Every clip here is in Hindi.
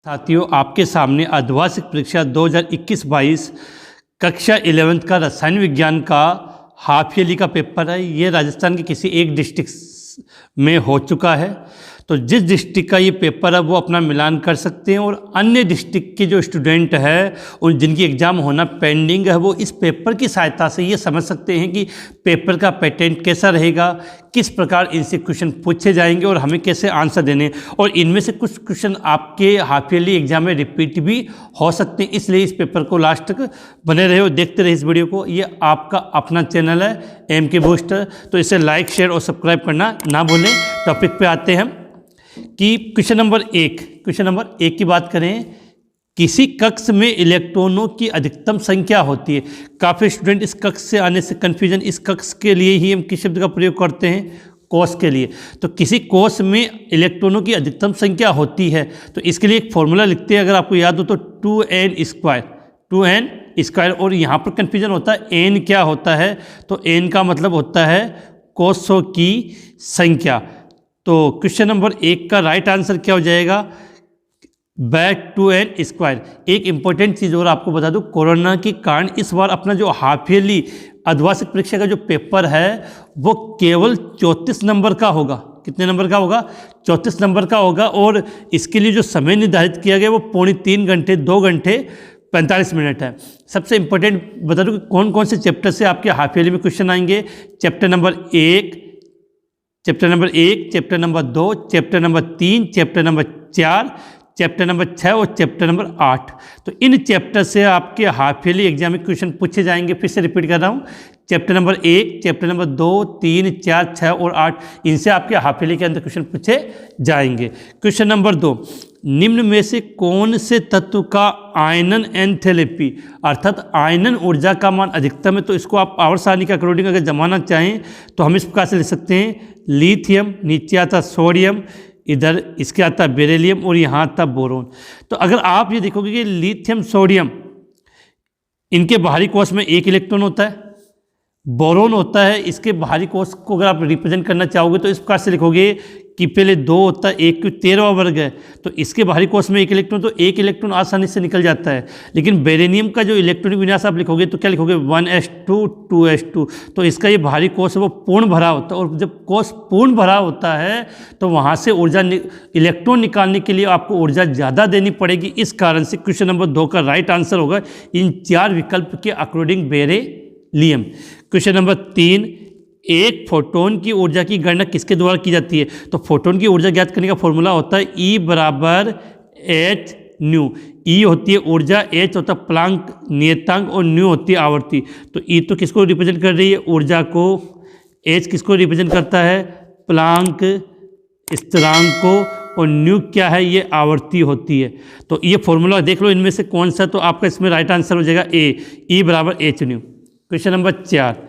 साथियों, आपके सामने अर्धवार्षिक परीक्षा 2021-22 कक्षा 11th का रसायन विज्ञान का हाफ ईयरली का पेपर है। ये राजस्थान के किसी एक डिस्ट्रिक्ट में हो चुका है। तो जिस डिस्ट्रिक्ट का ये पेपर है वो अपना मिलान कर सकते हैं, और अन्य डिस्ट्रिक्ट के जो स्टूडेंट हैं उन जिनकी एग्ज़ाम होना पेंडिंग है वो इस पेपर की सहायता से ये समझ सकते हैं कि पेपर का पैटर्न कैसा रहेगा, किस प्रकार इनसे क्वेश्चन पूछे जाएंगे और हमें कैसे आंसर देने। और इनमें से कुछ क्वेश्चन आपके हाफ ईयरली एग्जाम में रिपीट भी हो सकते हैं, इसलिए इस पेपर को लास्ट तक बने रहे और देखते रहे इस वीडियो को। ये आपका अपना चैनल है MK बूस्टर, तो इसे लाइक, शेयर और सब्सक्राइब करना ना भूलें। टॉपिक पे आते हैं कि क्वेश्चन नंबर एक की बात करें। किसी कक्ष में इलेक्ट्रॉनों की अधिकतम संख्या होती है। काफ़ी स्टूडेंट इस कक्ष से आने से कन्फ्यूजन, इस कक्ष के लिए ही हम किस शब्द का प्रयोग करते हैं, कोश के लिए। तो किसी कोश में इलेक्ट्रॉनों की अधिकतम संख्या होती है, तो इसके लिए एक फॉर्मूला लिखते हैं, अगर आपको याद हो तो 2n स्क्वायर। और यहाँ पर कन्फ्यूजन होता है n क्या होता है, तो n का मतलब होता है कोशों की संख्या। तो क्वेश्चन नंबर 1 का राइट आंसर क्या हो जाएगा, बैक 2n स्क्वायर। एक इंपॉर्टेंट चीज़ और आपको बता दूं, कोरोना के कारण इस बार अपना जो हाफ ईयरली अर्धवार्षिक परीक्षा का जो पेपर है वो केवल 34 नंबर का होगा। कितने नंबर का होगा, 34 नंबर का होगा। और इसके लिए जो समय निर्धारित किया गया वो 3 घंटे 2 घंटे 45 मिनट है। सबसे इंपॉर्टेंट बता दूं कि कौन कौन से चैप्टर से आपके हाफ ईयरली में क्वेश्चन आएंगे। Chapter number 1, chapter number 2, chapter number 3, chapter number 4, chapter number 6 और चैप्टर नंबर 8। तो इन चैप्टर से आपके हाफ ईयरली एग्जाम में क्वेश्चन पूछे जाएंगे। फिर से रिपीट कर रहा हूँ, चैप्टर नंबर 1, चैप्टर नंबर 2, 3, 4, 6 और 8, इनसे आपके हाफ ईयरली के अंदर क्वेश्चन पूछे जाएंगे। क्वेश्चन नंबर 2, निम्न में से कौन से तत्व का आयनन एंथैल्पी अर्थात आयनन ऊर्जा का मान अधिकतम है। तो इसको आप आवर्त सारणी के अकॉर्डिंग अगर जमाना चाहें तो हम इस प्रकार से लिख सकते हैं, लिथियम, नीचे आता सोडियम, इधर इसके आता बेरिलियम और यहाँ आता बोरोन। तो अगर आप ये देखोगे कि लिथियम, सोडियम, इनके बाहरी कोश में 1 इलेक्ट्रॉन होता है, बोरोन होता है, इसके बाहरी कोश को अगर आप रिप्रेजेंट करना चाहोगे तो इस प्रकार से लिखोगे कि पहले 2 होता है, 1 क्यों 13वां वर्ग है, तो इसके बाहरी कोश में 1 इलेक्ट्रॉन, तो 1 इलेक्ट्रॉन आसानी से निकल जाता है। लेकिन बेरिलियम का जो इलेक्ट्रॉनिक विन्यास आप लिखोगे तो क्या लिखोगे, 1s2 2s2। तो इसका ये बाहरी कोश है वो पूर्ण भरा होता है, और जब कोश पूर्ण भरा होता है तो वहाँ से ऊर्जा इलेक्ट्रॉन निकालने के लिए आपको ऊर्जा ज़्यादा देनी पड़ेगी। इस कारण से क्वेश्चन नंबर 2 का राइट आंसर होगा इन 4 विकल्प के अकॉर्डिंग बेरिलियम। क्वेश्चन नंबर 3, एक फोटोन की ऊर्जा की गणना किसके द्वारा की जाती है। तो फोटोन की ऊर्जा ज्ञात करने का फॉर्मूला होता है E बराबर h न्यू। E होती है ऊर्जा, H होता है प्लांक नियतांक और न्यू होती है आवर्ती। तो E तो किसको रिप्रेजेंट कर रही है, ऊर्जा को, H किसको रिप्रेजेंट करता है, प्लांक स्थिरांक को, और न्यू क्या है, ये आवर्ती होती है। तो ये फॉर्मूला देख लो इनमें से कौन सा, तो आपका इसमें राइट आंसर हो जाएगा E बराबर h न्यू। क्वेश्चन नंबर 4,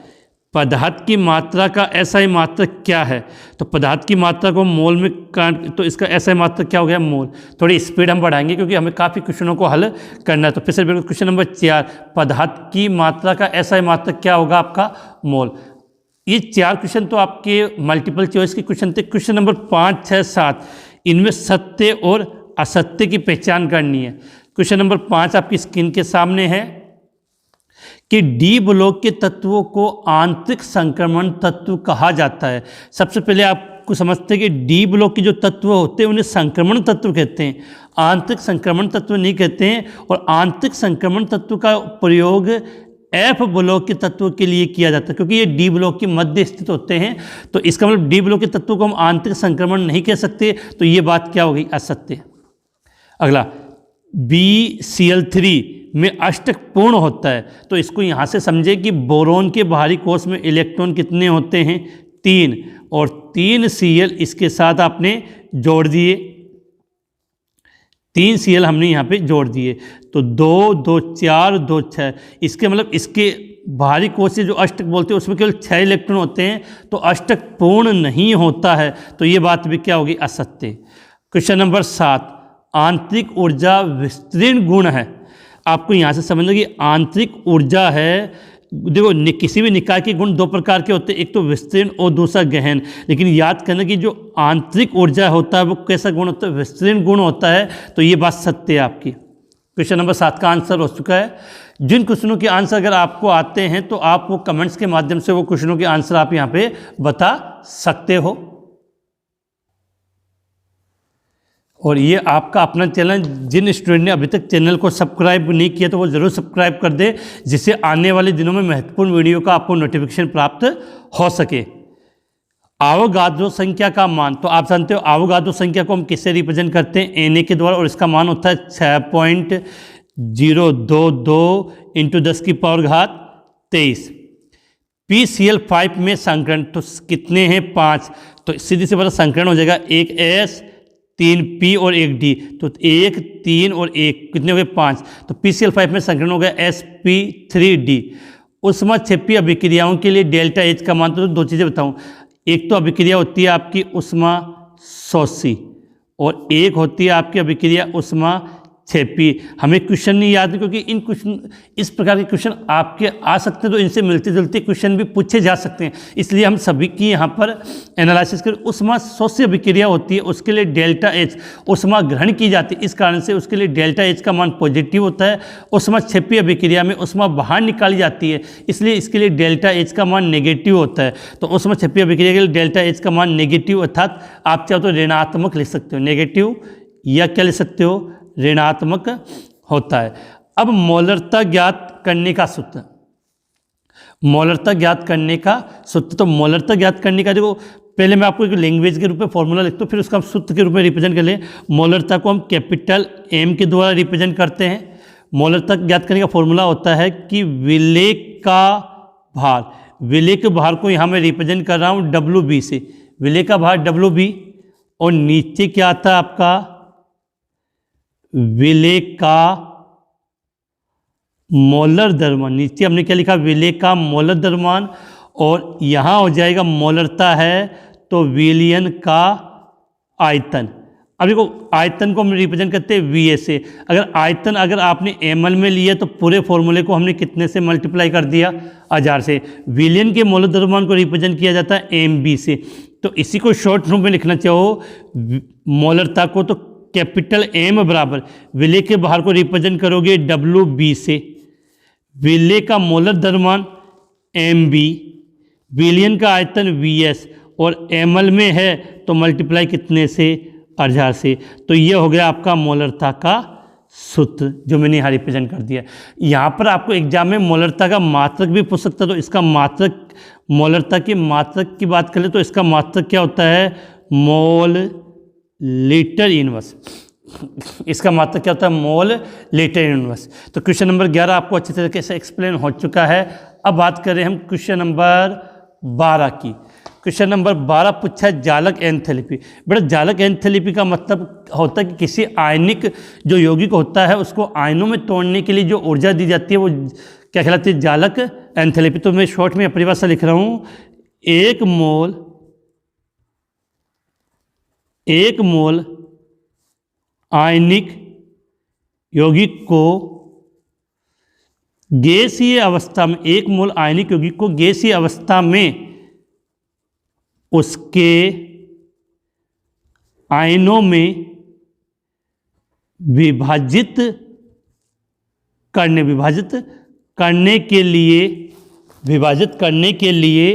पदार्थ की मात्रा का SI मात्रक क्या है। तो पदार्थ की मात्रा को मोल में तो इसका SI मात्रक क्या हो गया, मोल। थोड़ी स्पीड हम बढ़ाएंगे क्योंकि हमें काफ़ी क्वेश्चनों को हल करना है। तो फिर से क्वेश्चन नंबर 4, पदार्थ की मात्रा का SI मात्रक क्या होगा, आपका मोल। ये 4 क्वेश्चन तो आपके मल्टीपल चॉइस के क्वेश्चन थे। क्वेश्चन नंबर 5, 6, 7, इनमें सत्य और असत्य की पहचान करनी है। क्वेश्चन नंबर 5 आपकी स्क्रीन के सामने है कि डी ब्लॉक के तत्वों को आंतरिक संक्रमण तत्व कहा जाता है। सबसे पहले आपको समझते हैं कि डी ब्लॉक के जो तत्व होते हैं उन्हें संक्रमण तत्व कहते हैं, आंतरिक संक्रमण तत्व नहीं कहते हैं। और आंतरिक संक्रमण तत्व का प्रयोग F ब्लॉक के तत्वों के लिए किया जाता है, क्योंकि ये डी ब्लॉक के मध्य स्थित होते हैं। तो इसका मतलब डी ब्लॉक के तत्वों को हम आंतरिक संक्रमण नहीं कह सकते, तो ये बात क्या हो गई, असत्य। अगला, BCl3 में अष्टक पूर्ण होता है। तो इसको यहाँ से समझे कि बोरोन के बाहरी कोश में इलेक्ट्रॉन कितने होते हैं, 3, और 3 Cl इसके साथ आपने जोड़ दिए, 3 Cl हमने यहाँ पे जोड़ दिए। तो 2 2 4 2 6, इसके मतलब इसके बाहरी कोश से जो अष्टक बोलते हैं उसमें केवल 6 इलेक्ट्रॉन होते हैं, तो अष्टक पूर्ण नहीं होता है। तो ये बात भी क्या होगी, असत्य। क्वेश्चन नंबर 7, आंतरिक ऊर्जा विस्तीर्ण गुण है। आपको यहाँ से समझना कि आंतरिक ऊर्जा है देखो किसी भी निकाय के गुण दो प्रकार के होते हैं, एक तो विस्तीर्ण और दूसरा गहन। लेकिन याद करना कि जो आंतरिक ऊर्जा होता है वो कैसा गुण होता है, विस्तीर्ण गुण होता है। तो ये बात सत्य है आपकी। क्वेश्चन नंबर 7 का आंसर हो चुका है। जिन क्वेश्चनों के आंसर अगर आपको आते हैं तो आप वो कमेंट्स के माध्यम से वो क्वेश्चनों के आंसर आप यहाँ पे बता सकते हो। और ये आपका अपना चैनल, जिन स्टूडेंट ने अभी तक चैनल को सब्सक्राइब नहीं किया तो वो ज़रूर सब्सक्राइब कर दे, जिससे आने वाले दिनों में महत्वपूर्ण वीडियो का आपको नोटिफिकेशन प्राप्त हो सके। आवोगाद्रो संख्या का मान, तो आप जानते हो आवोगाद्रो संख्या को हम किससे रिप्रेजेंट करते हैं, Na के द्वारा, और इसका मान होता है 6.022 × 10⁻23। PCl5 में संकरण तो कितने हैं, 5। तो सीधी से बड़ा संकरण हो जाएगा, एक S 3 P और एक D, तो 1 3 और 1 कितने हो गए, 5। तो PCl5 में संकरण हो गया sp3d। ऊष्माक्षेपी अभिक्रियाओं के लिए डेल्टा H का मान, तो दो चीज़ें बताऊं, एक तो अभिक्रिया होती है आपकी ऊष्माशोषी और एक होती है आपकी अभिक्रिया ऊष्माक्षेपी। हमें क्वेश्चन नहीं याद है क्योंकि इन क्वेश्चन, इस प्रकार के क्वेश्चन आपके आ सकते हैं, तो इनसे मिलते जुलते क्वेश्चन भी पूछे जा सकते हैं, इसलिए हम सभी की यहाँ पर एनालिसिस कर। ऊष्माशोषी अभिक्रिया होती है, उसके लिए डेल्टा H ऊष्मा ग्रहण की जाती है, इस कारण से उसके लिए डेल्टा H का मान पॉजिटिव होता है। ऊष्माक्षेपी अभिक्रिया में ऊष्मा बाहर निकाली जाती है, इसलिए इसके लिए डेल्टा H का मान नेगेटिव होता है। तो ऊष्माक्षेपी अभिक्रिया के लिए डेल्टा H का मान नेगेटिव, अर्थात आप चाहो तो ऋणात्मक लिख सकते हो, नेगेटिव, या क्या लिख सकते हो, ऋणात्मक होता है। अब मोलरता ज्ञात करने का सूत्र, मोलरता ज्ञात करने का सूत्र, तो मोलरता ज्ञात करने का देखो, पहले मैं आपको एक लैंग्वेज के रूप में फॉर्मूला लिखता हूँ, फिर उसका हम सूत्र के रूप में रिप्रेजेंट कर लें। मोलरता को हम कैपिटल M के द्वारा रिप्रेजेंट करते हैं। मोलरता ज्ञात करने का फॉर्मूला होता है कि विलेय का भार, विलेय के भार को यहाँ मैं रिप्रेजेंट कर रहा हूँ WB से, विलेय का भार WB, और नीचे क्या आता है आपका, विलेय का मोलर द्रव्यमान। नीचे हमने क्या लिखा, विलेय का मोलर द्रव्यमान, और यहाँ हो जाएगा मोलरता है तो विलयन का आयतन। अब देखो आयतन को हम रिप्रेजेंट करते हैं VA से। अगर आयतन अगर आपने ml में लिया तो पूरे फॉर्मूले को हमने कितने से मल्टीप्लाई कर दिया, 1000 से। विलयन के मोलर द्रव्यमान को रिप्रेजेंट किया जाता है MB से। तो इसी को शॉर्ट रूप में लिखना चाहो मोलरता को, तो कैपिटल M बराबर विलेय के भार को रिप्रेजेंट करोगे WB से, विलेय का मोलर द्रव्यमान MB, विलयन का आयतन VS, और ml में है तो मल्टीप्लाई कितने से, 1000 से। तो ये हो गया आपका मोलरता का सूत्र, जो मैंने यहाँ रिप्रेजेंट कर दिया। यहाँ पर आपको एग्जाम में मोलरता का मात्रक भी पूछ सकता है, तो इसका मात्रक, मोलरता के मात्रक की बात करें तो इसका मात्रक क्या होता है, मोल लीटर इनवर्स। इसका मात्रक क्या होता है, मोल लीटर इनवर्स। तो क्वेश्चन नंबर 11 आपको अच्छी तरीके से एक्सप्लेन हो चुका है। अब बात करें हम क्वेश्चन नंबर 12 की। क्वेश्चन नंबर 12 पूछा है जालक एंथैल्पी। बेटा जालक एंथैल्पी का मतलब होता है कि किसी आयनिक जो यौगिक होता है उसको आयनों में तोड़ने के लिए जो ऊर्जा दी जाती है वो क्या कहलाती है, जालक एंथैल्पी। तो मैं शॉर्ट में परिभाषा लिख रहा हूँ, एक मोल आयनिक यौगिक को गैसीय अवस्था में, एक मोल आयनिक यौगिक को गैसीय अवस्था में उसके आयनों में विभाजित करने के लिए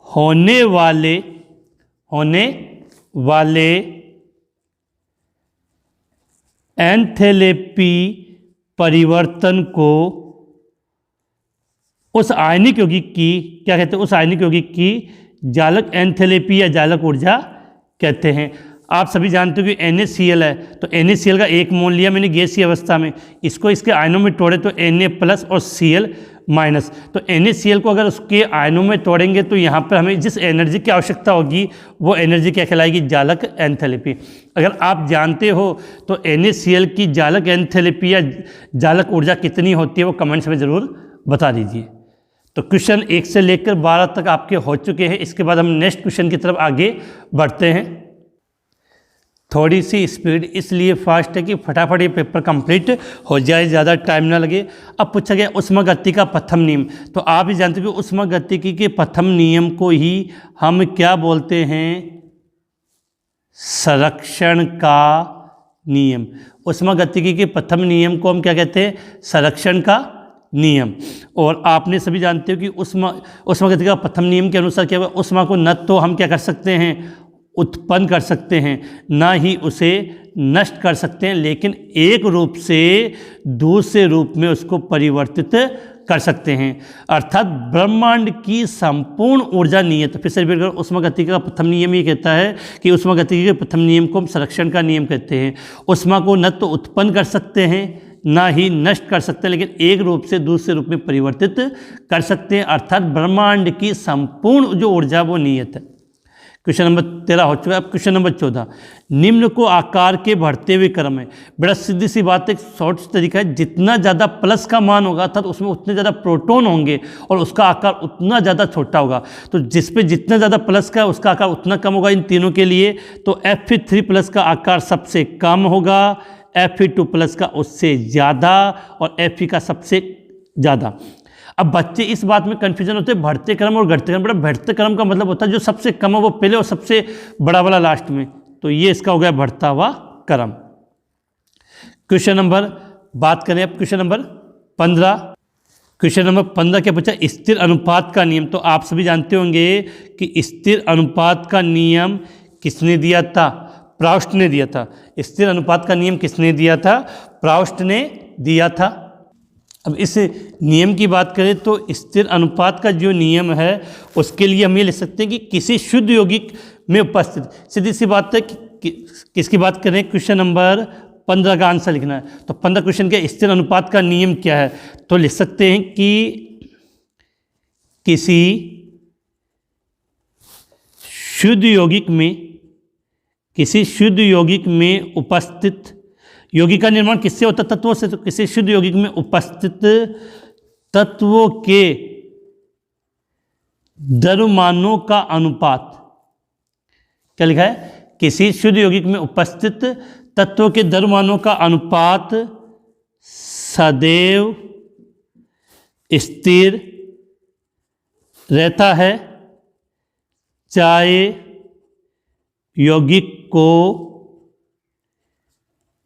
होने वाले एंथैल्पी परिवर्तन को उस आयनिक यौगिक की क्या कहते हैं, उस आयनिक यौगिक की जालक एंथैल्पी या जालक ऊर्जा कहते हैं। आप सभी जानते हो कि NaCl है, तो NaCl का एक मोल लिया मैंने गैसीय अवस्था में, इसको इसके आयनों में तोड़े तो Na+ और Cl-। तो NaCl को अगर उसके आयनों में तोड़ेंगे तो यहाँ पर हमें जिस एनर्जी की आवश्यकता होगी वो एनर्जी क्या कहलाएगी, जालक एंथैल्पी। अगर आप जानते हो तो NaCl की जालक एंथैल्पी या जालक ऊर्जा कितनी होती है वो कमेंट्स में ज़रूर बता दीजिए। तो क्वेश्चन 1 से लेकर 12 तक आपके हो चुके हैं। इसके बाद हम नेक्स्ट क्वेश्चन की तरफ आगे बढ़ते हैं। थोड़ी सी स्पीड इसलिए फास्ट है कि फटाफट ये पेपर कंप्लीट हो जाए, ज़्यादा टाइम ना लगे। अब पूछा गया ऊष्मागतिकी का प्रथम नियम, तो आप ही जानते हो कि ऊष्मागतिकी के प्रथम नियम को ही हम क्या बोलते हैं, संरक्षण का नियम। ऊष्मागतिकी के प्रथम नियम को हम क्या कहते हैं, संरक्षण का नियम। और आपने सभी जानते हो कि ऊष्मागतिकी का प्रथम नियम के अनुसार क्या हुआ, ऊष्मा को न तो हम क्या कर सकते हैं, उत्पन्न कर सकते हैं, ना ही उसे नष्ट कर सकते हैं, लेकिन एक रूप से दूसरे रूप में उसको परिवर्तित कर सकते हैं। अर्थात ब्रह्मांड की संपूर्ण ऊर्जा नियत, फिर से रिपीट करो, ऊष्मागतिकी का प्रथम नियम ये कहता है कि ऊष्मागतिकी के प्रथम नियम को हम संरक्षण का नियम कहते हैं। ऊष्मा को न तो उत्पन्न कर सकते हैं, ना ही नष्ट कर सकते हैं, लेकिन एक रूप से दूसरे रूप में परिवर्तित कर सकते हैं। अर्थात ब्रह्मांड की संपूर्ण जो ऊर्जा वो नियत है। क्वेश्चन नंबर 13 हो चुका है। अब क्वेश्चन नंबर 14, निम्न को आकार के बढ़ते हुए क्रम है। बड़ा सीधी सी बात है, शॉर्ट तरीका है, जितना ज़्यादा प्लस का मान होगा अर्थात उसमें उतने ज़्यादा प्रोटॉन होंगे और उसका आकार उतना ज़्यादा छोटा होगा। तो जिस पे जितना ज़्यादा प्लस का है उसका आकार उतना कम होगा इन तीनों के लिए। तो Fe3+ का आकार सबसे कम होगा, Fe2+ का उससे ज़्यादा और Fe का सबसे ज़्यादा। अब बच्चे इस बात में कन्फ्यूजन होते हैं बढ़ते क्रम और घटते क्रम। बड़ा बढ़ते क्रम का मतलब होता है जो सबसे कम है वो पहले और सबसे बड़ा वाला लास्ट में, तो ये इसका हो गया बढ़ता हुआ क्रम। क्वेश्चन नंबर बात करें अब क्वेश्चन नंबर 15। क्वेश्चन नंबर 15 क्या पूछा, स्थिर अनुपात का नियम। तो आप सभी जानते होंगे कि स्थिर अनुपात का नियम किसने दिया था, प्राउस्ट ने दिया था। स्थिर अनुपात का नियम किसने दिया था, प्राउस्ट ने दिया था। अब इस नियम की बात करें तो स्थिर अनुपात का जो नियम है उसके लिए हम ये लिख सकते हैं कि किसी शुद्ध यौगिक में उपस्थित, सीधी सी बात है कि किसकी बात करें, क्वेश्चन नंबर 15 का आंसर लिखना है। तो 15 क्वेश्चन के स्थिर अनुपात का नियम क्या है, तो लिख सकते हैं कि किसी शुद्ध यौगिक में उपस्थित, यौगिक का निर्माण किससे होता है, तत्वों से। तो किसी शुद्ध यौगिक में उपस्थित तत्वों के द्रव्यमानों का अनुपात, क्या लिखा है, किसी शुद्ध यौगिक में उपस्थित तत्वों के द्रव्यमानों का अनुपात सदैव स्थिर रहता है, चाहे यौगिक को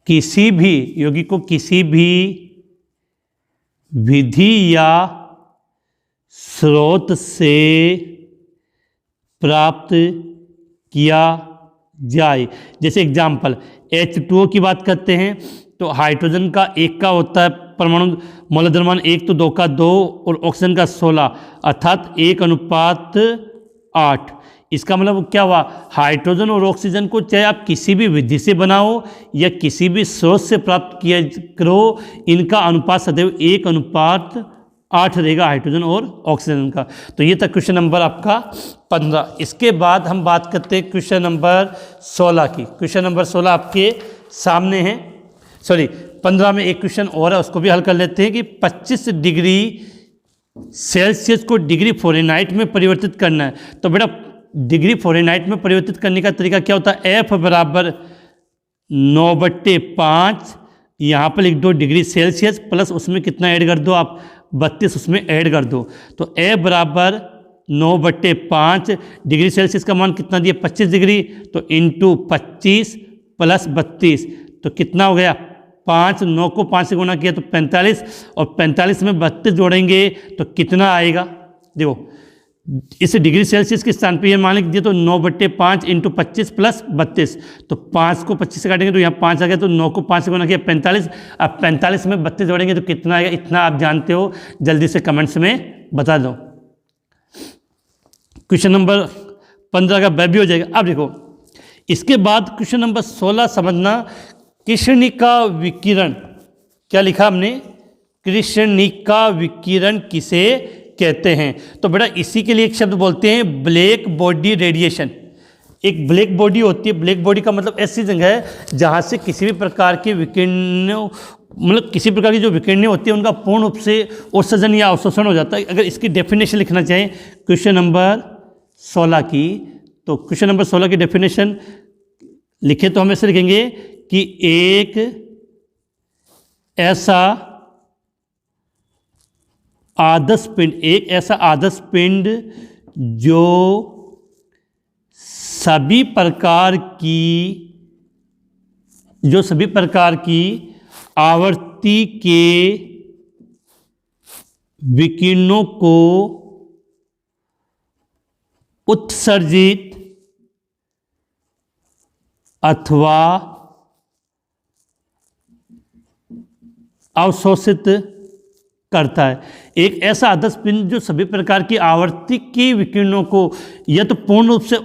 किसी भी विधि या स्रोत से प्राप्त किया जाए। जैसे एग्जाम्पल H2O की बात करते हैं तो हाइड्रोजन का 1 का होता है परमाणु मौलिक द्रव्यमान 1 तो 2 का 2 और ऑक्सीजन का 16 अर्थात 1:8। इसका मतलब क्या हुआ, हाइड्रोजन और ऑक्सीजन को चाहे आप किसी भी विधि से बनाओ या किसी भी स्रोत से प्राप्त किया करो, इनका अनुपात सदैव 1:8 रहेगा हाइड्रोजन और ऑक्सीजन का। तो ये था क्वेश्चन नंबर आपका 15। इसके बाद हम बात करते हैं क्वेश्चन नंबर 16 की। क्वेश्चन नंबर 16 आपके सामने है, 15 में एक क्वेश्चन और है, उसको भी हल कर लेते हैं कि 25 डिग्री सेल्सियस को डिग्री फ़ारेनहाइट में परिवर्तित करना है। तो बेटा डिग्री फ़ारेनहाइट में परिवर्तित करने का तरीका क्या होता है, F बराबर 9/5, यहाँ पर लिख दो डिग्री सेल्सियस प्लस उसमें कितना ऐड कर दो आप, 32 उसमें ऐड कर दो। तो F बराबर 9/5, डिग्री सेल्सियस का मान कितना दिया 25 डिग्री, तो इंटू 25 + 32 तो कितना हो गया 5, 9 को 5 से गुना किया तो 45 और 45 में 32 जोड़ेंगे तो कितना आएगा। देखो इस डिग्री सेल्सियस के स्थान पे ये मान लीजिए तो 9/5 इंटू 25 + 32 तो 5 को 25 से काटेंगे तो यहाँ 5 आ गया, तो 9 को 5 से गुना किया 45। अब 45 में 32 जोड़ेंगे तो कितना आएगा, इतना आप जानते हो, जल्दी से कमेंट्स में बता दो। क्वेश्चन नंबर 15 का वह भी हो जाएगा। अब देखो इसके बाद क्वेश्चन नंबर 16 समझना, कृष्णिका विकिरण। क्या लिखा हमने, कृष्णिका विकिरण किसे कहते हैं। तो बेटा इसी के लिए एक शब्द बोलते हैं ब्लैक बॉडी रेडिएशन। एक ब्लैक बॉडी होती है, ब्लैक बॉडी का मतलब ऐसी जगह है जहाँ से किसी भी प्रकार की विकिरणों, मतलब किसी प्रकार की जो विकिरणें होती है उनका पूर्ण रूप से उत्सर्जन या अवशोषण हो जाता है। अगर इसकी डेफिनेशन लिखना चाहें क्वेश्चन नंबर 16 की, तो क्वेश्चन नंबर 16 की डेफिनेशन लिखे तो हम ऐसे लिखेंगे कि एक ऐसा आदर्श पिंड जो सभी प्रकार की आवर्ती के विकिरणों को उत्सर्जित अथवा अवशोषित करता है। एक ऐसा आदर्श पिंड जो सभी प्रकार की आवर्ती के विकिरणों को या तो पूर्ण रूप से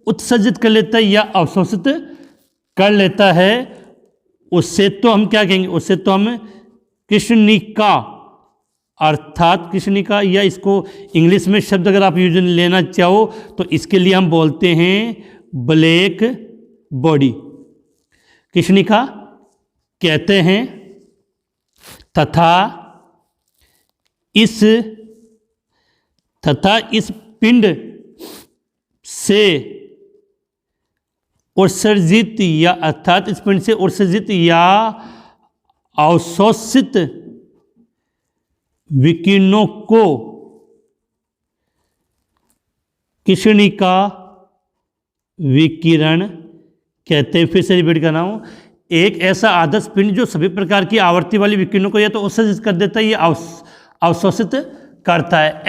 उत्सर्जित कर लेता है या अवशोषित कर लेता है, उससे तो हम क्या कहेंगे, उससे तो हम कृष्णिका अर्थात कृष्णिका, या इसको इंग्लिश में शब्द अगर आप यूज लेना चाहो तो इसके लिए हम बोलते हैं ब्लैक बॉडी, कृष्णिका कहते हैं। तथा इस पिंड से उत्सर्जित या अर्थात इस पिंड से उत्सर्जित या अवशोषित विकिरणों को कृष्णिका विकिरण कहते हैं। फिर से रिपीट कर रहा हूं, एक ऐसा आदर्श पिंड जो सभी प्रकार की आवर्ती वाली विकिरणों को या तो उत्सर्जित कर देता है या अवशोषित करता है।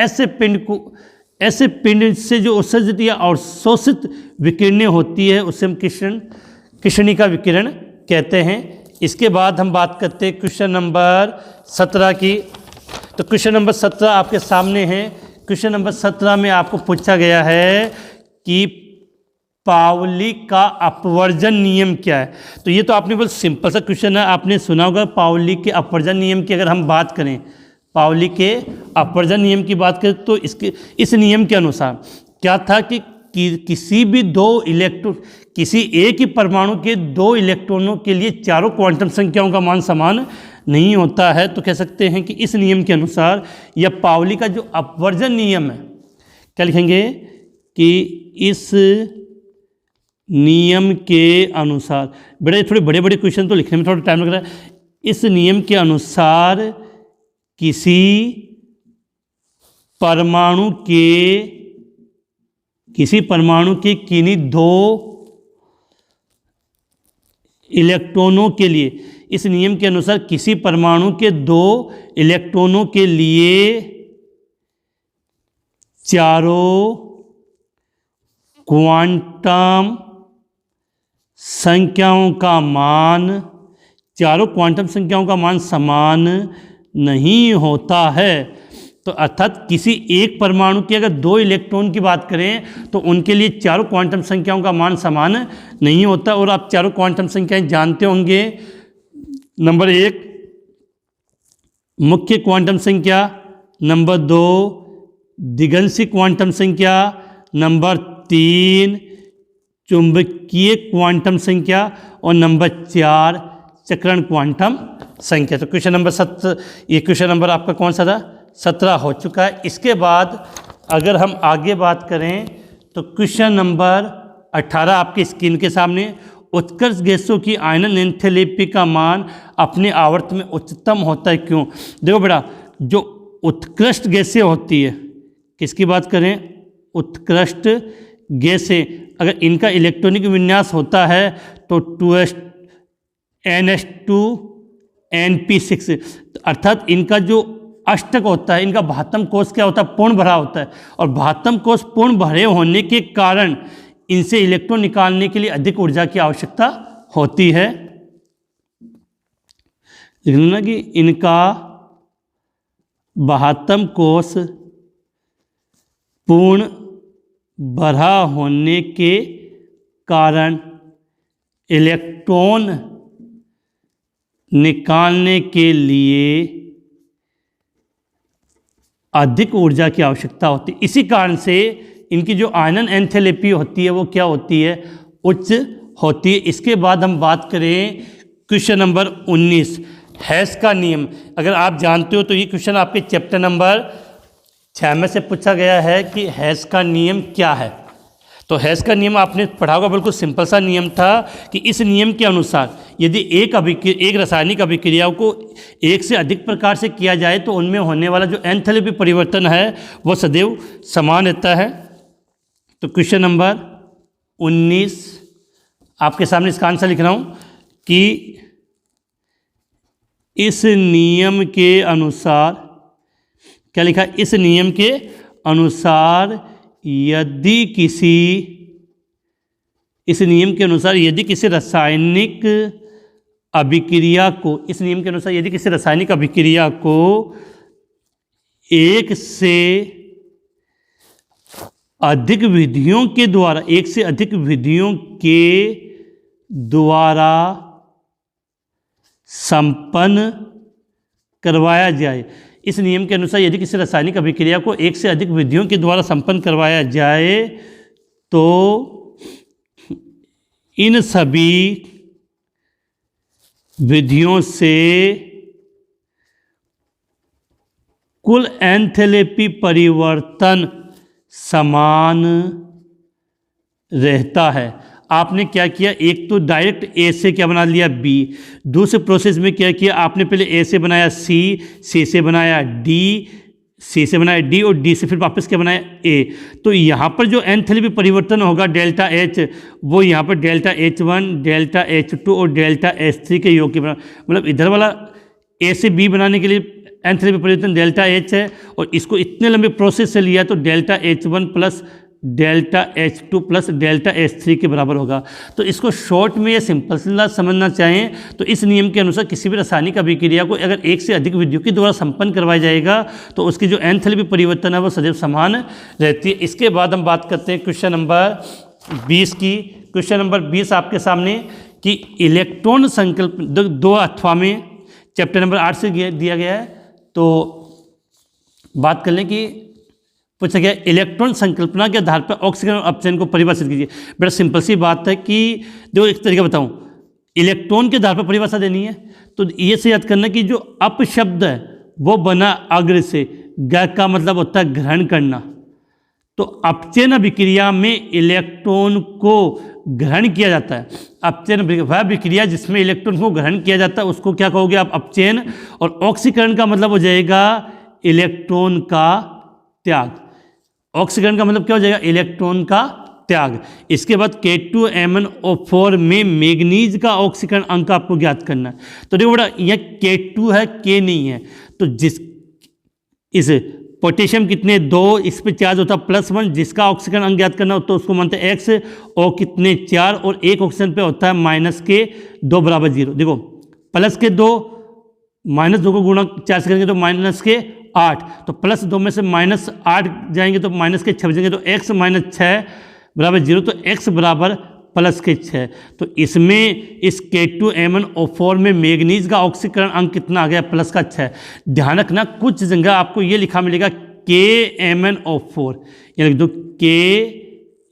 ऐसे पिंड से जो उत्सर्जित या अवशोषित विकिरणें होती है उससे हम कृष्णिका विकिरण कहते हैं। इसके बाद हम बात करते हैं क्वेश्चन नंबर 17 की। तो क्वेश्चन नंबर 17 आपके सामने है। क्वेश्चन नंबर 17 में आपको पूछा गया है कि पाउली का अपवर्जन नियम क्या है। तो ये तो आपने बहुत सिंपल सा क्वेश्चन है, आपने सुना होगा। पाउली के अपवर्जन नियम की अगर हम बात करें, पाउली के अपवर्जन नियम की बात करें तो इस नियम के अनुसार क्या था कि किसी भी किसी एक ही परमाणु के 2 इलेक्ट्रॉनों के लिए चारों क्वांटम संख्याओं का मान समान नहीं होता है। तो कह सकते हैं कि इस नियम के अनुसार या पाउली का जो अपवर्जन नियम है, क्या लिखेंगे कि इस नियम के अनुसार, थोड़े बड़े बड़े क्वेश्चन तो लिखने में थोड़ा टाइम लग रहा है। इस नियम के अनुसार किसी परमाणु के किन्हीं 2 इलेक्ट्रॉनों के लिए, इस नियम के अनुसार किसी परमाणु के 2 इलेक्ट्रॉनों के लिए चारों क्वांटम संख्याओं का मान समान नहीं होता है। तो अर्थात किसी एक परमाणु के अगर 2 इलेक्ट्रॉन की बात करें तो उनके लिए चारों क्वांटम संख्याओं का मान समान नहीं होता। और आप चारों क्वांटम संख्याएं जानते होंगे। नंबर 1 मुख्य क्वांटम संख्या, नंबर 2 दिगंशी क्वांटम संख्या, नंबर 3 चुंबकीय क्वांटम संख्या और नंबर 4 चक्रण क्वांटम संख्या। तो क्वेश्चन नंबर 7, ये क्वेश्चन नंबर आपका कौन सा था, 17 हो चुका है। इसके बाद अगर हम आगे बात करें तो क्वेश्चन नंबर 18 आपके स्क्रीन के सामने, उत्कृष्ट गैसों की आयनन एंथैल्पी का मान अपने आवर्त में उच्चतम होता है क्यों। देखो बेटा, जो उत्कृष्ट गैसें होती है, किसकी बात करें, उत्कृष्ट गैसें, अगर इनका इलेक्ट्रॉनिक विन्यास होता है तो 2NH2NP6, अर्थात इनका जो अष्टक होता है, इनका 72 कोष क्या होता है, पूर्ण भरा होता है। और 72 कोष पूर्ण भरे होने के कारण इनसे इलेक्ट्रॉन निकालने के लिए अधिक ऊर्जा की आवश्यकता होती है। लिखना कि इनका 72 कोष पूर्ण भरा होने के कारण इलेक्ट्रॉन निकालने के लिए अधिक ऊर्जा की आवश्यकता होती है। इसी कारण से इनकी जो आयनन एंथैल्पी होती है वो क्या होती है, उच्च होती है। इसके बाद हम बात करें क्वेश्चन नंबर 19, हैस का नियम। अगर आप जानते हो तो ये क्वेश्चन आपके चैप्टर नंबर 6 में से पूछा गया है कि हैस का नियम क्या है। तो हेस का नियम आपने पढ़ा होगा, बिल्कुल सिंपल सा नियम था कि इस नियम के अनुसार यदि एक रासायनिक अभिक्रिया को एक से अधिक प्रकार से किया जाए तो उनमें होने वाला जो एंथैल्पी परिवर्तन है वो सदैव समान रहता है। तो क्वेश्चन नंबर 19 आपके सामने इसका आंसर लिख रहा हूँ कि इस नियम के अनुसार, क्या लिखा, इस नियम के अनुसार यदि किसी रासायनिक अभिक्रिया को, इस नियम के अनुसार यदि किसी रासायनिक अभिक्रिया को एक से अधिक विधियों के द्वारा संपन्न करवाया जाए, इस नियम के अनुसार यदि किसी रासायनिक अभिक्रिया को एक से अधिक विधियों के द्वारा संपन्न करवाया जाए तो इन सभी विधियों से कुल एंथैल्पी परिवर्तन समान रहता है। आपने क्या किया, एक तो डायरेक्ट ए से क्या बना लिया बी, दूसरे प्रोसेस में क्या किया, आपने पहले ए से बनाया सी, सी से बनाया डी, सी से बनाया डी और डी से फिर वापस क्या बनाया ए। तो यहाँ पर जो एंथैल्पी परिवर्तन होगा डेल्टा एच, वो यहाँ पर डेल्टा H1, डेल्टा H2 और डेल्टा H3 के योग के बराबर, मतलब इधर वाला ए से बी बनाने के लिए एंथैल्पी परिवर्तन डेल्टा एच है और इसको इतने लंबे प्रोसेस से लिया तो delta H1 plus delta H2 plus delta H3 के बराबर होगा। तो इसको शॉर्ट में या सिंपल से समझना चाहें तो इस नियम के अनुसार किसी भी रासायनिक अभिक्रिया को अगर एक से अधिक विधियों के द्वारा संपन्न करवाया जाएगा तो उसकी जो एंथैल्पी परिवर्तन है वो सदैव समान रहती है। इसके बाद हम बात करते हैं क्वेश्चन नंबर 20 की। क्वेश्चन नंबर 20 आपके सामने कि इलेक्ट्रॉन संकल्प 2 में चैप्टर नंबर 8 से दिया गया है। तो बात कर लें कि पूछा गया इलेक्ट्रॉन संकल्पना के आधार पर ऑक्सीकरण और अपचयन को परिभाषित कीजिए। बड़ा सिंपल सी बात है कि देखो एक तरीका बताऊं, इलेक्ट्रॉन के आधार पर परिभाषा देनी है तो ये से याद करना कि जो अप शब्द है वो बना अग्र से, ग का मतलब होता है ग्रहण करना। तो अपचयन अभिक्रिया में इलेक्ट्रॉन को ग्रहण किया जाता है। अपचयन वह अभिक्रिया जिसमें इलेक्ट्रॉन को ग्रहण किया जाता है उसको क्या कहोगे आप, अपचयन। और ऑक्सीकरण का मतलब हो जाएगा इलेक्ट्रॉन का त्याग। ऑक्सीकरण का मतलब क्या हो जाएगा, इलेक्ट्रॉन का त्याग। इसके बाद K2MnO4 में मैग्नीज का ऑक्सीकरण अंक आपको ज्ञात करना है। तो देखो बेटा यह K2 है, K नहीं है, तो जिस इस पोटेशियम कितने 2, इस पे चार्ज होता है +1, जिसका ऑक्सीकरण अंक ज्ञात करना होता है उसको मानते हैं X, और कितने 4 और एक ऑक्सीजन पे होता है -2 बराबर 0। देखो +2 -2 को गुणा 4 से करेंगे तो -8, तो +2 में से -8 जाएंगे तो -6 बचेंगे, तो x -6 बराबर 0, तो x बराबर +6। तो इसमें इस K2MnO4 में मैग्नीज का ऑक्सीकरण अंक कितना आ गया, +6। ध्यान रखना कुछ जगह आपको ये लिखा मिलेगा KMnO4, ये लिख दो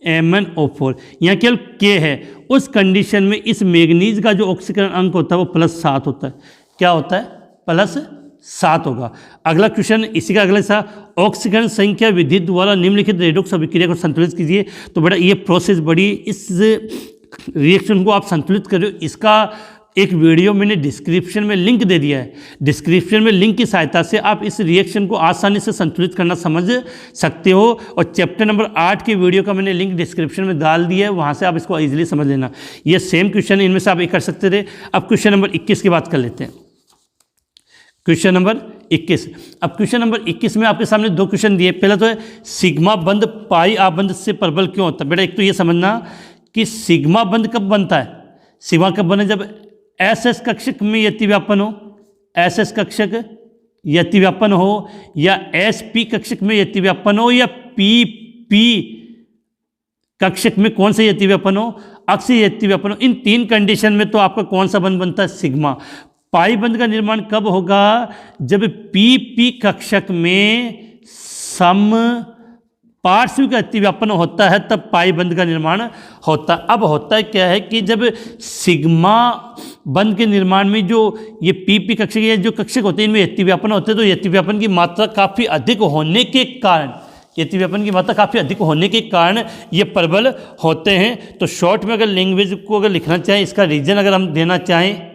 KMnO4, यहाँ केवल K है। उस कंडीशन में इस मैग्नीज का जो ऑक्सीकरण अंक होता है वो +7 होता है। क्या होता है, +7 होगा। अगला क्वेश्चन इसी का अगला सा, ऑक्सीकरण संख्या विधि द्वारा निम्नलिखित रेडॉक्स अभिक्रिया को संतुलित कीजिए। तो बड़ा ये प्रोसेस बड़ी, इस रिएक्शन को आप संतुलित कर रहे हो, इसका एक वीडियो मैंने डिस्क्रिप्शन में लिंक दे दिया है। डिस्क्रिप्शन में लिंक की सहायता से आप इस रिएक्शन को आसानी से संतुलित करना समझ सकते हो, और चैप्टर नंबर 8 की वीडियो का मैंने लिंक डिस्क्रिप्शन में डाल दिया है, वहाँ से आप इसको ईजिली समझ लेना। ये सेम क्वेश्चन इनमें से आप एक कर सकते थे। अब क्वेश्चन नंबर 21 की बात कर लेते हैं। Question number 21। अब क्वेश्चन नंबर 21 में आपके सामने 2 क्वेश्चन दिए। पहला तो है सिग्मा बंध पाई आबंध से प्रबल क्यों होता है। बेटा एक तो ये समझना कि सिग्मा बंध कब बनता है। सिग्मा कब बने, जब SS कक्षक में यतिव्यापन हो, SS कक्षक यतिव्यापन हो, या SP कक्षक में यतिव्यापन हो, या PP कक्षक में कौन सा यतिव्यापन हो, अक्षीय यतिव्यापन हो। इन 3 कंडीशन में तो आपका कौन सा बंध बनता है, सिग्मा। पाई बंध का निर्माण कब होगा, जब PP कक्षक में सम पार्श्विक अतिव्यापन होता है तब पाई बंध का निर्माण होता है। अब होता है क्या है कि जब सिग्मा बंध के निर्माण में जो ये PP कक्षक या जो कक्षक होते हैं इनमें यतिव्यापन होते हैं, तो यतिव्यापन की मात्रा काफ़ी अधिक होने के कारण एति व्यापन की मात्रा काफ़ी अधिक होने के कारण ये प्रबल होते हैं। तो शॉर्ट में अगर लैंग्वेज को अगर लिखना चाहें, इसका रीजन अगर हम देना चाहें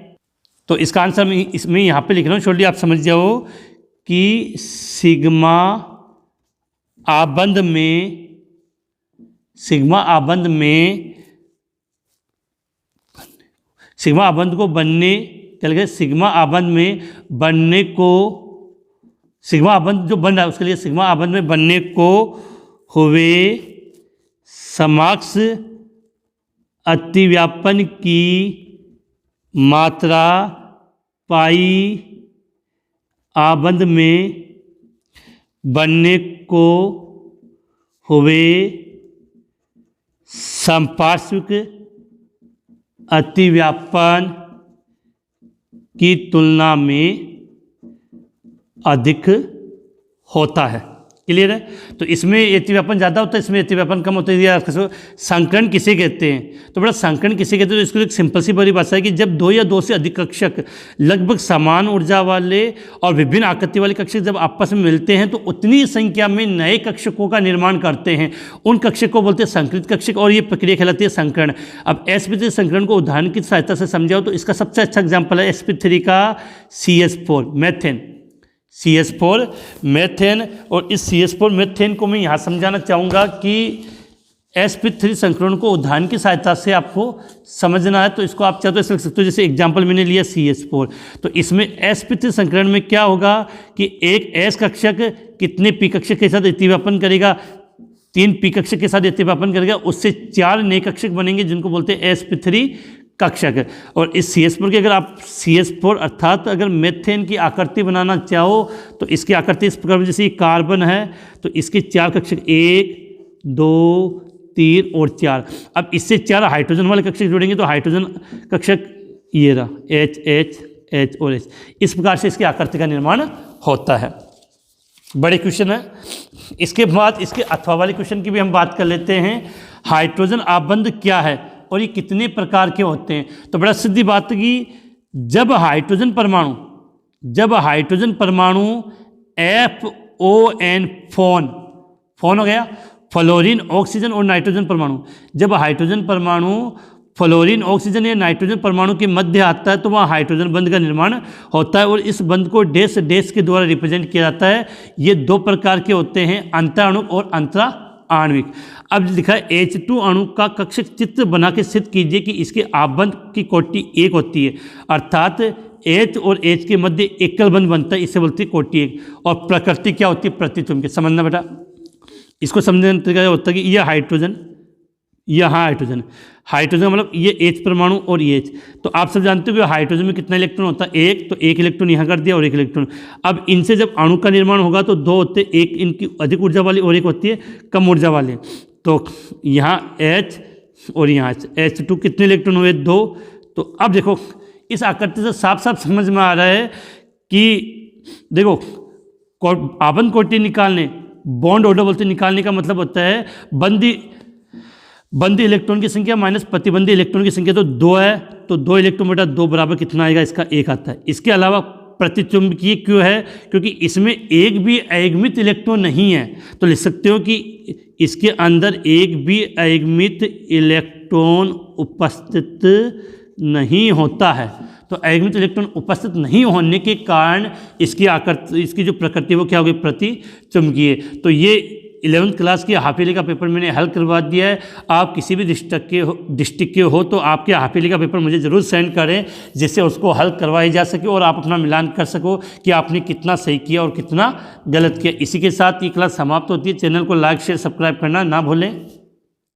तो इसका आंसर मैं इसमें यहाँ पे लिख रहा हूँ, छोटी आप समझ जाओ कि सिग्मा आबंध को बनने, क्या लिखा है, सिग्मा आबंध में बनने को, सिग्मा आबंध जो बन रहा है उसके लिए सिग्मा आबंध में बनने को हुए समक्ष अतिव्यापन की मात्रा पाई आबंध में बनने को हुए समपार्श्विक अतिव्यापन की तुलना में अधिक होता है। क्लियर है? तो इसमें अतिव्यापन ज़्यादा होता है, इसमें अतिव्यापन कम होता है। संकरण किसे कहते हैं? तो बड़ा संकरण किसे कहते हैं? तो इसको एक सिंपल सी बड़ी भाषा है कि जब दो या दो से अधिक कक्षक लगभग समान ऊर्जा वाले और विभिन्न आकृति वाले कक्षक जब आपस में मिलते हैं तो उतनी संख्या में नए कक्षकों का निर्माण करते हैं। उन कक्षक को बोलते हैं संकरित कक्षक और ये प्रक्रिया कहलाती है संकरण। अब sp3 संकरण को उदाहरण की सहायता से समझाओ तो इसका सबसे अच्छा एग्जाम्पल है sp3 का CH4 मेथेन, CH4 मेथेन। और इस CH4 मेथेन को मैं यहाँ समझाना चाहूँगा कि sp3 संकरण को उदाहरण की सहायता से आपको समझना है। तो इसको आप चाहे तो ऐसे लिख सकते हो, जैसे एग्जाम्पल मैंने लिया CH4, तो इसमें sp3 संकरण में क्या होगा कि एक S कक्षक कितने P कक्षक के साथ अतिव्यापन करेगा, 3 P कक्षक के साथ अतिव्यापन करेगा, उससे 4 नए कक्षक बनेंगे जिनको बोलते हैं sp3 कक्षक। और इस CH4 की अगर आप CH4 अर्थात अगर मेथेन की आकृति बनाना चाहो तो इसकी आकृति इस प्रकार, जैसे ये कार्बन है तो इसके 4 कक्षक 1 2 3 और 4। अब इससे 4 हाइड्रोजन वाले कक्षक जोड़ेंगे तो हाइड्रोजन कक्षक ये रहा H H H और H। इस प्रकार से इसकी आकृति का निर्माण होता है। बड़े क्वेश्चन है। इसके बाद इसके अथवा वाले क्वेश्चन की भी हम बात कर लेते हैं। हाइड्रोजन आबंध क्या है और ये कितने प्रकार के होते हैं? तो बड़ा सीधी बात है कि जब हाइड्रोजन परमाणु FON फोन हो गया, फ्लोरीन ऑक्सीजन और नाइट्रोजन परमाणु, जब हाइड्रोजन परमाणु फ्लोरीन ऑक्सीजन या नाइट्रोजन परमाणु के मध्य आता है तो वहाँ हाइड्रोजन बंध का निर्माण होता है और इस बंध को डैश डैश के द्वारा रिप्रेजेंट किया जाता है। ये 2 प्रकार के होते हैं, अंतराणुक और अंतराण्विक। अब लिखा है H2 अणु का कक्षक चित्र बना के सिद्ध कीजिए कि इसके आबंध की कोटि 1 होती है, अर्थात H और H के मध्य एकल बंध बनता है, इसे बोलते हैं कोटि 1। और प्रकृति क्या होती है? प्रतिचुंबकीय। समझना बेटा, इसको समझने का तरीका होता है कि यह हाइड्रोजन, यहाँ हाइड्रोजन मतलब ये H परमाणु और ये H। तो आप सब जानते हो हाइड्रोजन में कितना इलेक्ट्रॉन होता है? 1। तो 1 इलेक्ट्रॉन यहाँ कर दिया और 1 इलेक्ट्रॉन। अब इनसे जब अणु का निर्माण होगा तो 2 होते हैं, एक इनकी अधिक ऊर्जा वाली और एक होती है कम ऊर्जा वाली। तो यहाँ H और यहाँ H2 कितने इलेक्ट्रॉन हुए? 2। तो अब देखो इस आकृति से साफ साफ समझ में आ रहा है कि देखो आबंध कोटि निकालने, बॉन्ड ऑर्डर बोलते निकालने का मतलब होता है बंदी इलेक्ट्रॉन की संख्या माइनस प्रतिबंधी इलेक्ट्रॉन की संख्या। तो 2 है तो 2 इलेक्ट्रॉन बटा 2 बराबर कितना आएगा? इसका 1 आता है। इसके अलावा प्रतिचुंबकीय क्यों है? क्योंकि इसमें एक भी अयगमित इलेक्ट्रॉन नहीं है। तो लिख सकते हो कि इसके अंदर एक भी अयगमित इलेक्ट्रॉन उपस्थित नहीं होता है। तो अयगमित इलेक्ट्रॉन उपस्थित नहीं होने के कारण इसकी आकृति, इसकी जो प्रकृति वो क्या हो गई? प्रतिचुंबकीय। तो ये 11th क्लास की हाफ ईयरली का पेपर मैंने हल करवा दिया है। आप किसी भी डिस्ट्रिक्ट के हो तो आपके हाफ ईयरली का पेपर मुझे ज़रूर सेंड करें, जिससे उसको हल करवाई जा सके और आप अपना मिलान कर सको कि आपने कितना सही किया और कितना गलत किया। इसी के साथ ये क्लास समाप्त होती है। चैनल को लाइक शेयर सब्सक्राइब करना ना भूलें।